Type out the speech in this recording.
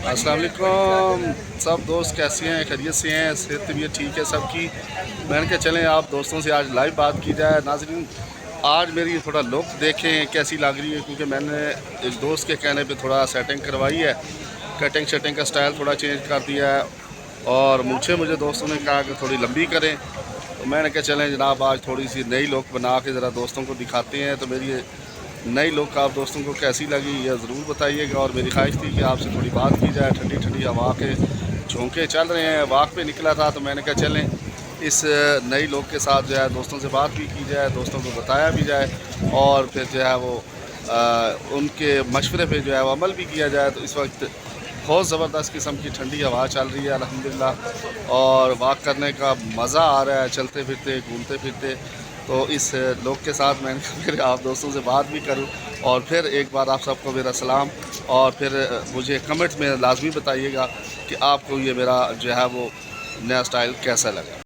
अस्सलाम वालेकुम। सब दोस्त कैसे हैं? खैरियत से हैं? सेहत तबीयत ठीक है सबकी? मैंने कहा चलें आप दोस्तों से आज लाइव बात की जाए। नाज़रीन, आज मेरी थोड़ा लुक देखें कैसी लग रही है, क्योंकि मैंने एक दोस्त के कहने पे थोड़ा सेटिंग करवाई है। कटिंग शटिंग का स्टाइल थोड़ा चेंज कर दिया है और मुझे दोस्तों ने कहा कि थोड़ी लंबी करें, तो मैंने कहा चलें जनाब आज थोड़ी सी नई लुक बना के ज़रा दोस्तों को दिखाते हैं। तो मेरी नई लुक आप दोस्तों को कैसी लगी ये ज़रूर बताइएगा। और मेरी ख्वाहिश थी कि आपसे थोड़ी बात की जाए। ठंडी ठंडी हवा के झोंके चल रहे हैं, वॉक पे निकला था, तो मैंने कहा चलें इस नई लुक के साथ जो है दोस्तों से बात भी की जाए, दोस्तों को बताया भी जाए और फिर जो है वो उनके मशवरे पे जो है वो अमल भी किया जाए। तो इस वक्त बहुत ज़बरदस्त किस्म की ठंडी हवा चल रही है अल्हम्दुलिल्लाह, और वॉक करने का मज़ा आ रहा है चलते फिरते घूमते फिरते। तो इस लोग के साथ मैंने फिर आप दोस्तों से बात भी करूं, और फिर एक बार आप सबको मेरा सलाम, और फिर मुझे कमेंट में लाजमी बताइएगा कि आपको ये मेरा जो है वो नया स्टाइल कैसा लगा।